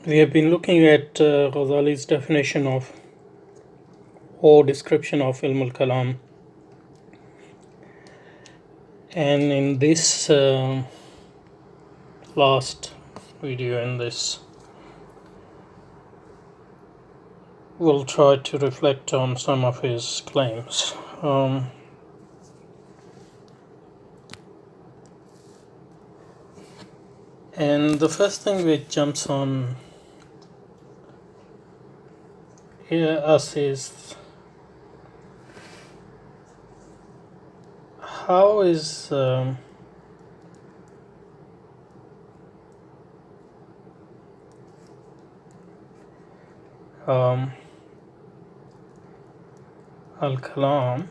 We have been looking at Ghazali's definition of or description of al-Kalam, and in this last video, in this, we'll try to reflect on some of his claims. And the first thing which jumps on us is, how is al-Kalam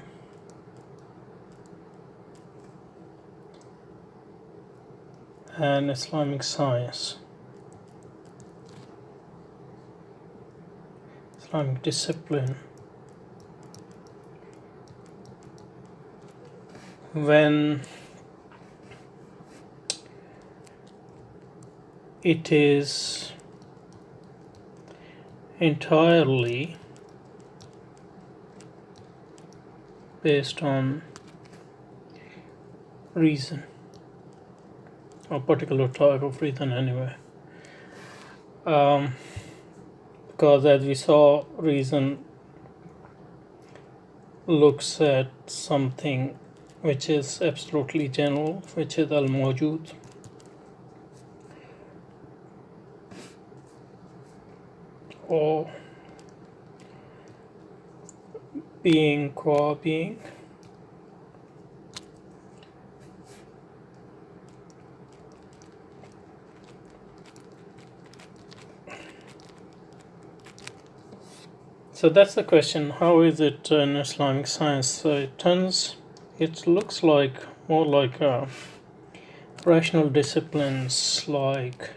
and Islamic science, Islamic discipline, when it is entirely based on reason, a particular type of reason anyway. Because as we saw, reason looks at something which is absolutely general, which is al-Mawjud, or being qua being. So that's the question. How is it in Islamic science? So it looks like more like rational disciplines like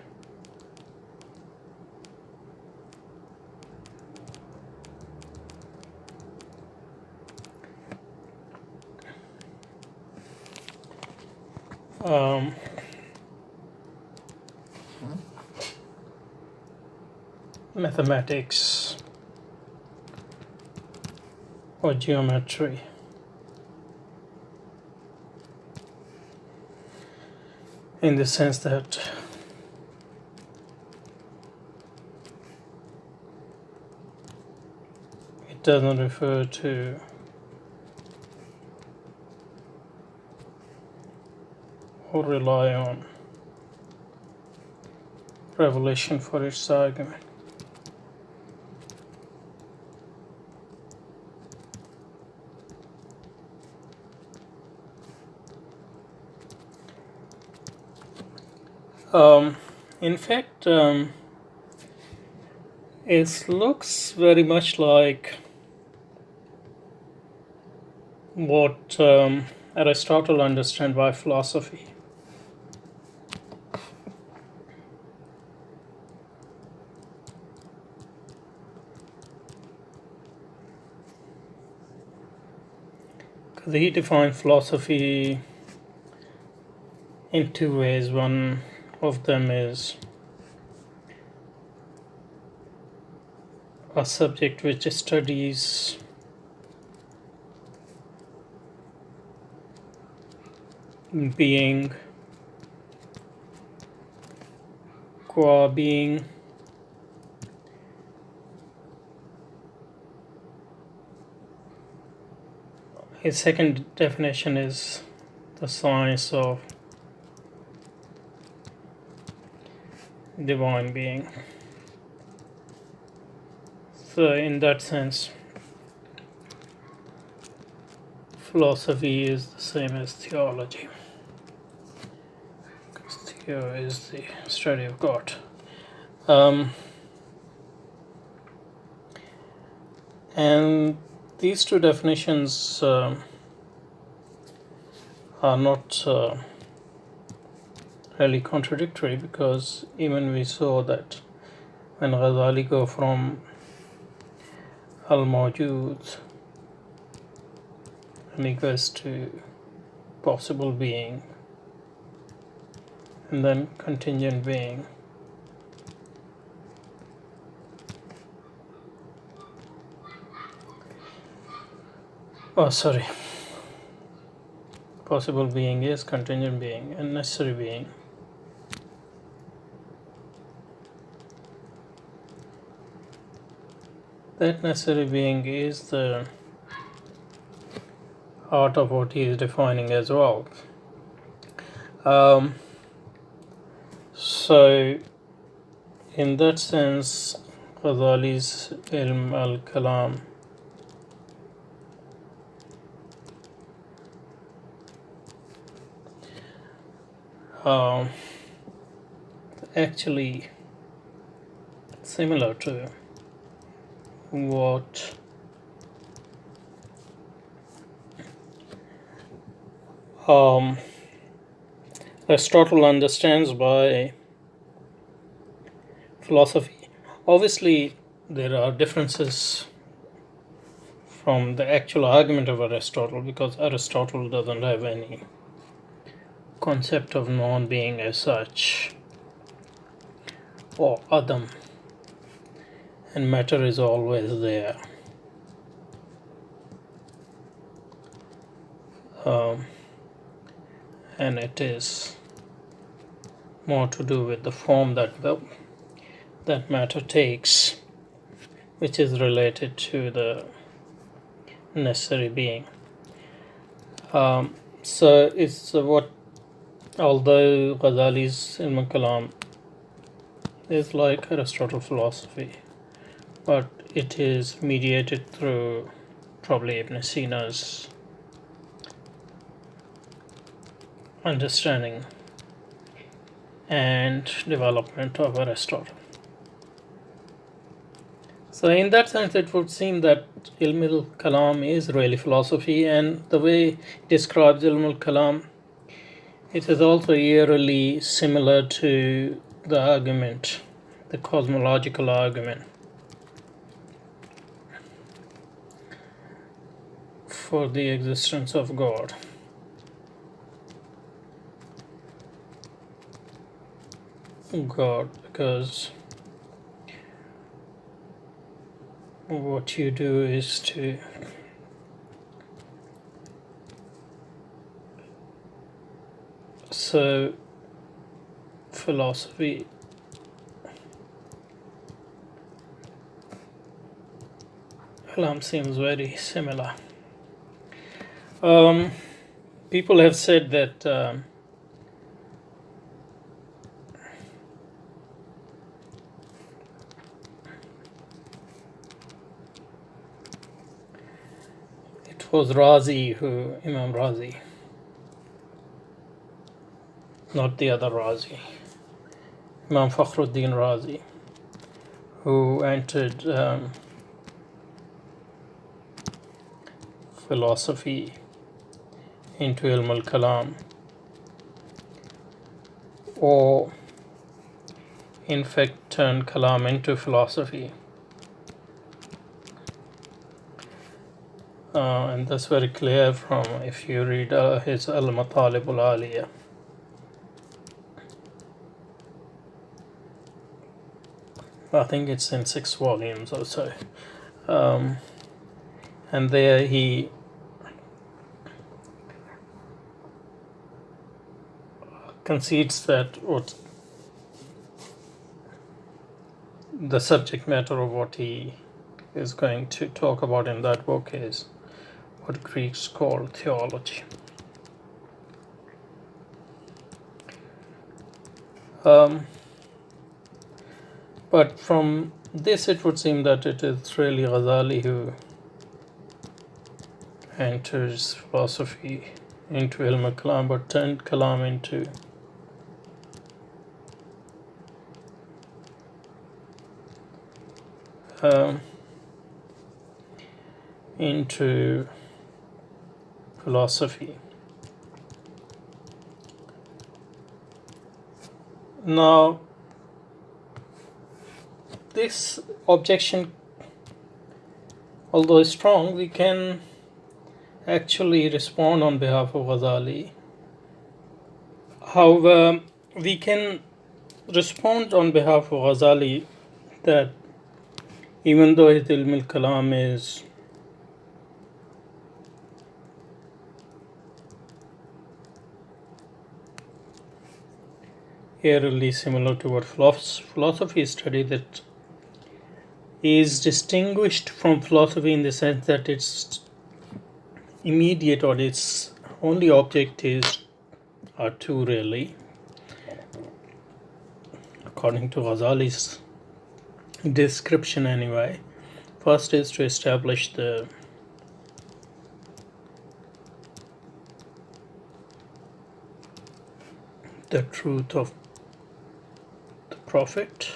mathematics or geometry. In the sense that it doesn't refer to or rely on revelation for its argument. In fact, it looks very much like what Aristotle understood by philosophy. Because he defined philosophy in two ways. One of them is a subject which studies being, qua being, his second definition is the science of divine being. So in that sense, philosophy is the same as theology, because theo is the study of God. And these two definitions are not really contradictory, because even we saw that when Ghazali go from al-Mawjud and he goes to possible being and then contingent being, Oh, sorry. Possible being is contingent being and necessary being. That necessary being is the heart of what he is defining as well. So, in that sense, Ghazali's al-Kalam actually similar to what Aristotle understands by philosophy. Obviously, there are differences from the actual argument of Aristotle, because Aristotle doesn't have any concept of non-being as such, or Adam, and matter is always there. And it is more to do with the form that matter takes, which is related to the necessary being. So it's what, although Ghazali's al-Kalam is like Aristotle philosophy, but it is mediated through probably Ibn Sina's understanding and development of Aristotle. So in that sense, it would seem that Ilm al-Kalam is really philosophy, and the way it describes Ilm al-Kalam, it is also eerily similar to the argument, the cosmological argument for the existence of God. Because what you do is to so philosophy Kalam seems very similar. People have said that it was Imam Razi, not the other Razi, Imam Fakhruddin Razi, who entered philosophy into Ilm al-Kalam, or in fact turned Kalam into philosophy. And that's very clear from if you read his al-Matalib al-Aliyah. I think it's in 6 volumes or so. And there he concedes that what the subject matter of what he is going to talk about in that book is what Greeks call theology. But from this it would seem that it is really Ghazali who enters philosophy into Ilm al-Kalam, but turned Kalam into philosophy. Now, this objection, although strong, we can actually respond on behalf of Ghazali. However, we can respond on behalf of Ghazali that even though his Ilm al-Kalam is eerily similar to what philosophy study, that is distinguished from philosophy in the sense that its immediate or its only objectives are two, really, according to Ghazali's description anyway. First is to establish the truth of the Prophet,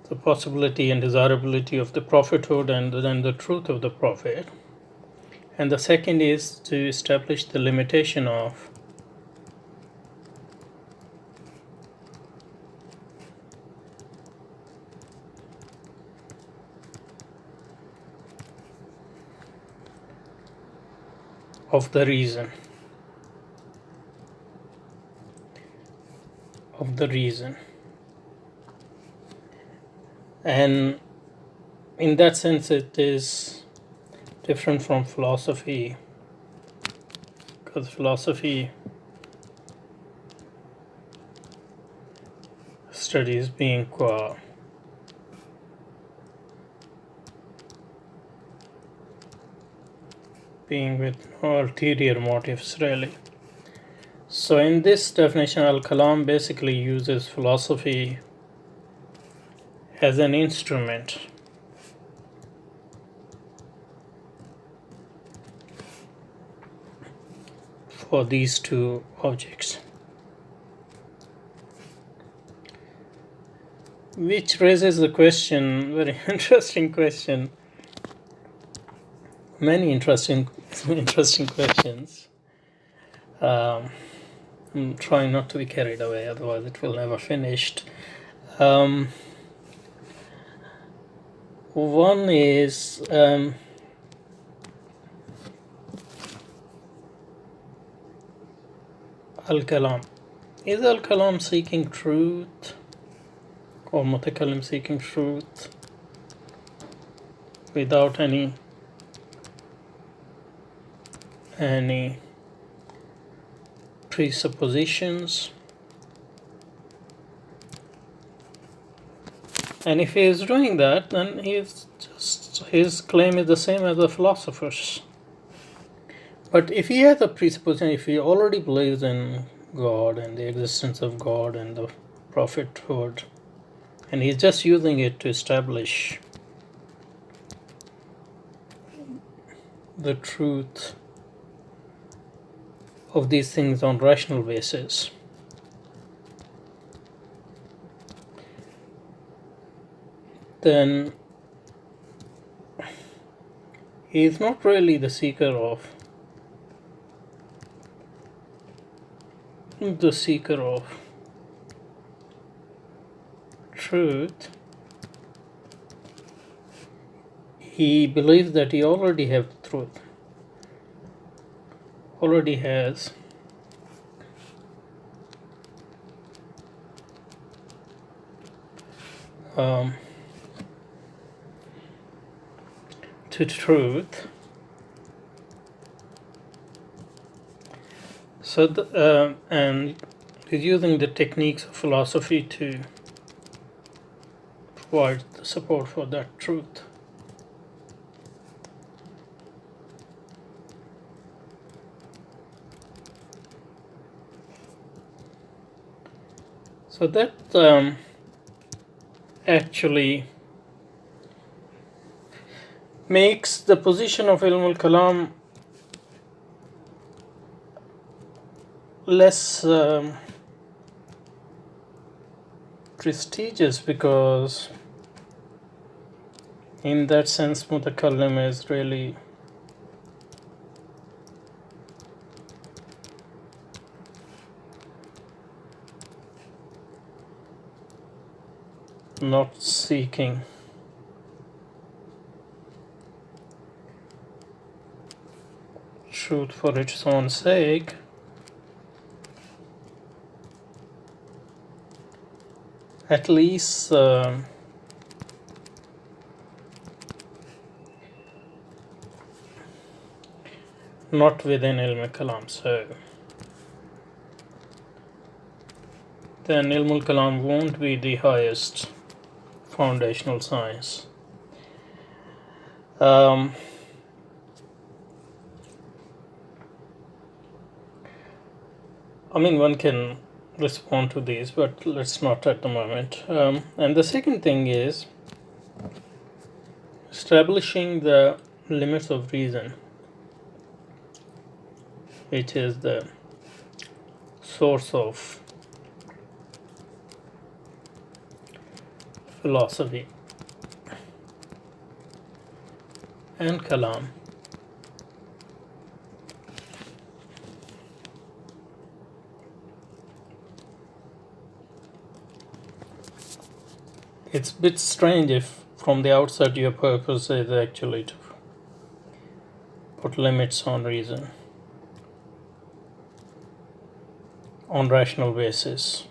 the possibility and desirability of the prophethood, and then the truth of the Prophet. And the second is to establish the limitation of the reason. And in that sense, it is different from philosophy, because philosophy studies being with ulterior motives, really. So in this definition, al-Kalam basically uses philosophy as an instrument for these two objects, which raises the question, very interesting question, many interesting questions. I'm trying not to be carried away, otherwise it will never finish. One is al-Kalam. Is al-Kalam seeking truth, or Mutakallim seeking truth without any presuppositions? And if he is doing that, then his claim is the same as the philosophers. But if he has a presupposition, if he already believes in God and the existence of God and the prophethood, and he's just using it to establish the truth of these things on rational basis, then he is not really the seeker of truth. He believes that he already has truth, already has to truth. So and he's using the techniques of philosophy to provide the support for that truth. So that actually makes the position of Ilm al-Kalam less prestigious, because in that sense Mutakallim is really not seeking truth for its own sake, at least not within al-Kalam. So then al-Kalam won't be the highest foundational science. I mean, one can respond to these, but let's not at the moment. And the second thing is establishing the limits of reason, which is the source of philosophy and Kalam. It's a bit strange if from the outset your purpose is actually to put limits on reason on rational basis.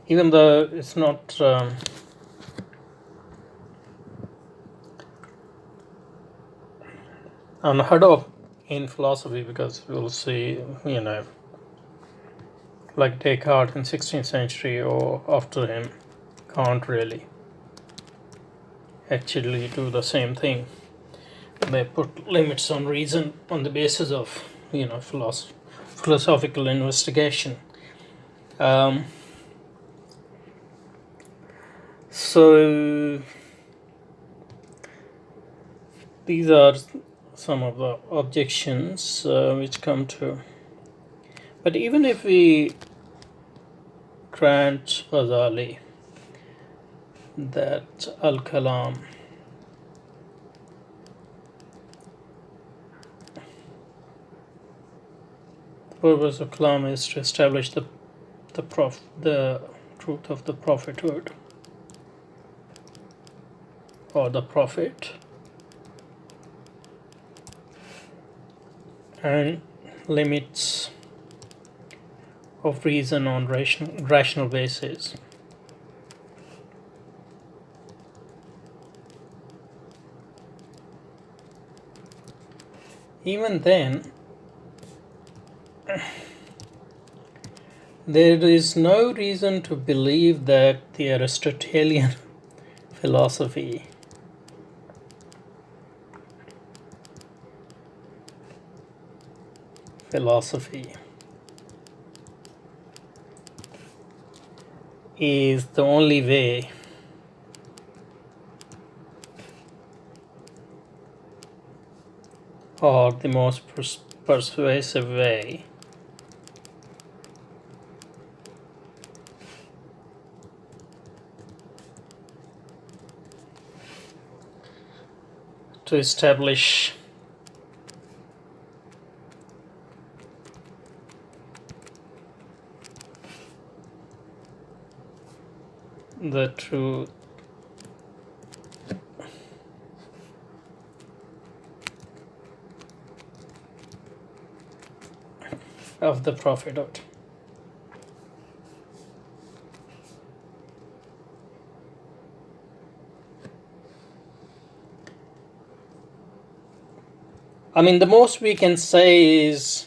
Even though it's not unheard of in philosophy, because we'll see, like Descartes in 16th century or after him can't really actually do the same thing. They put limits on reason on the basis of philosophical investigation. So these are some of the objections which come to. But even if we grant Ghazali that al-Kalam the purpose of Kalam is to establish the truth of the prophethood or the prophet, and limits of reason on rational basis. Even then, there is no reason to believe that the Aristotelian philosophy is the only way or the most persuasive way to establish the truth of the prophethood. I mean, the most we can say is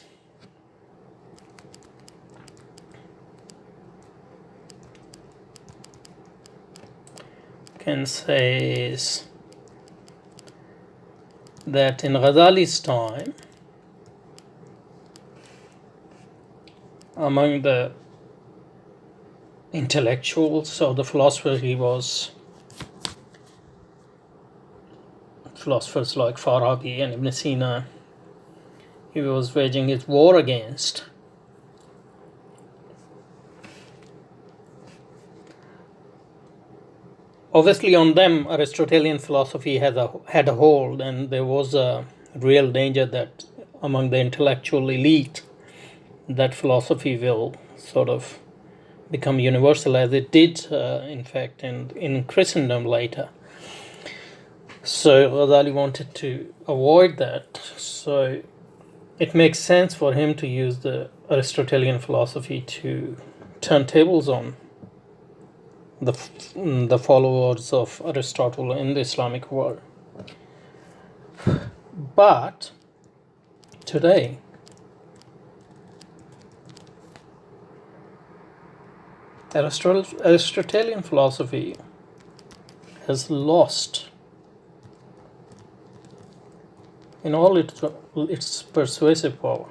that in Ghazali's time, among the intellectuals or the philosophers, philosophers like Farabi and Ibn Sina, he was waging his war against. Obviously, on them, Aristotelian philosophy had a hold, and there was a real danger that among the intellectual elite, that philosophy will sort of become universal, as it did, in fact, in Christendom later. So Ghazali wanted to avoid that. So it makes sense for him to use the Aristotelian philosophy to turn tables on the followers of Aristotle in the Islamic world. But today, Aristotelian philosophy has lost in all its persuasive power.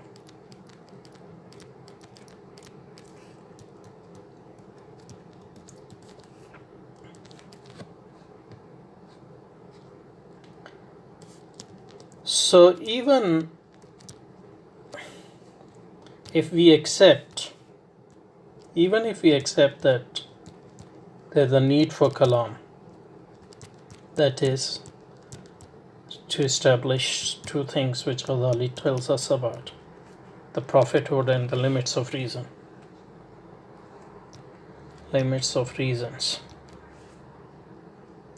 So even if we accept that there's a need for Kalam, that is, to establish two things which Ghazali tells us about, the prophethood and the limits of reasons.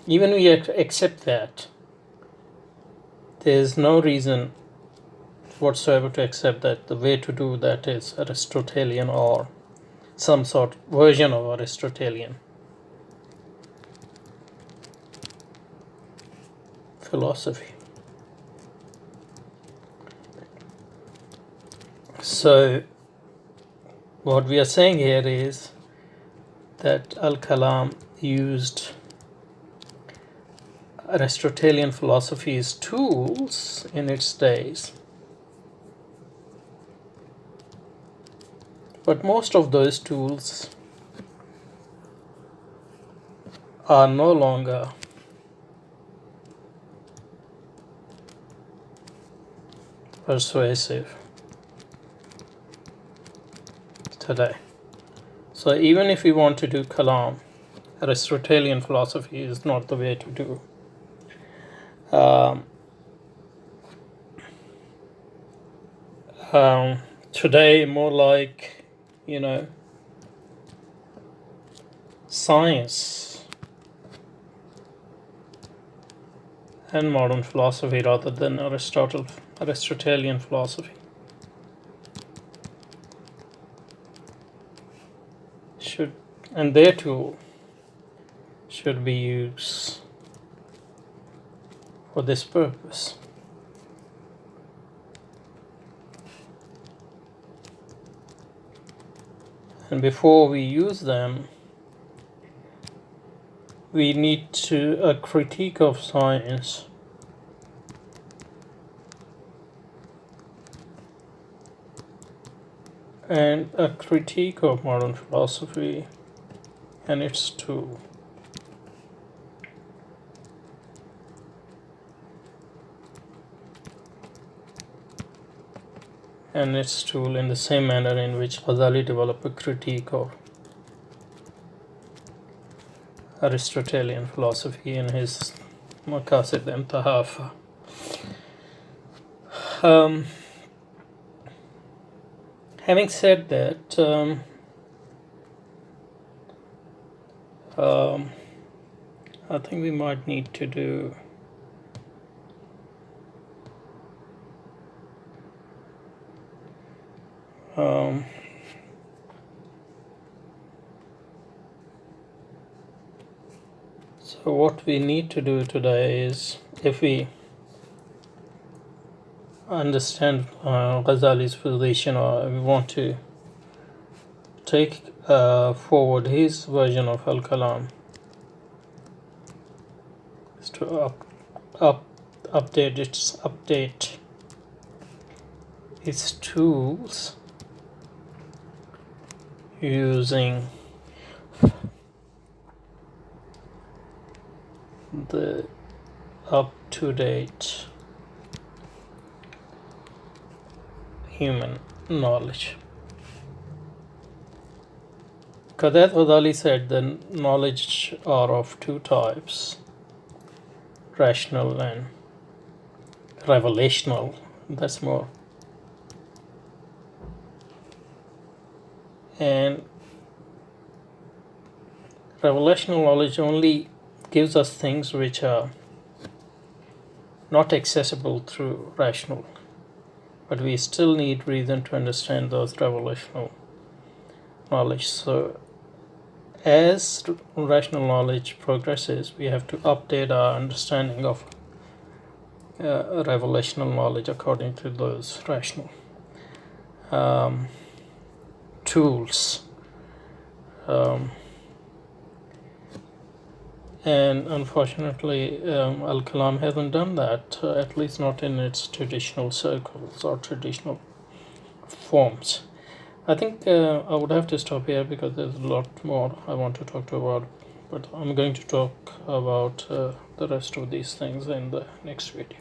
Even we accept that, there is no reason whatsoever to accept that the way to do that is Aristotelian or some sort version of Aristotelian philosophy. So what we are saying here is that al-Kalam used Aristotelian philosophy's tools in its days, but most of those tools are no longer persuasive today. So even if we want to do Kalam, Aristotelian philosophy is not the way to do. Today, more like, science and modern philosophy rather than Aristotelian philosophy and their tool should be used for this purpose. And before we use them, we need a critique of science and a critique of modern philosophy and its tool. In the same manner in which Ghazali developed a critique of Aristotelian philosophy in his Maqasid and Tahafa. Having said that, I think we might need to do so what we need to do today is, if we understand Ghazali's position, or we want to take forward his version of al-Kalam, is to update its tools using the up-to-date human knowledge. Qadat Ghazali said the knowledge are of two types, rational and revelational. That's more. And revelational knowledge only gives us things which are not accessible through rational, but we still need reason to understand those revelational knowledge. So as rational knowledge progresses, we have to update our understanding of revelational knowledge according to those rational tools. And unfortunately, al-Kalam hasn't done that, at least not in its traditional circles or traditional forms. I think I would have to stop here because there's a lot more I want to talk about, but I'm going to talk about the rest of these things in the next video.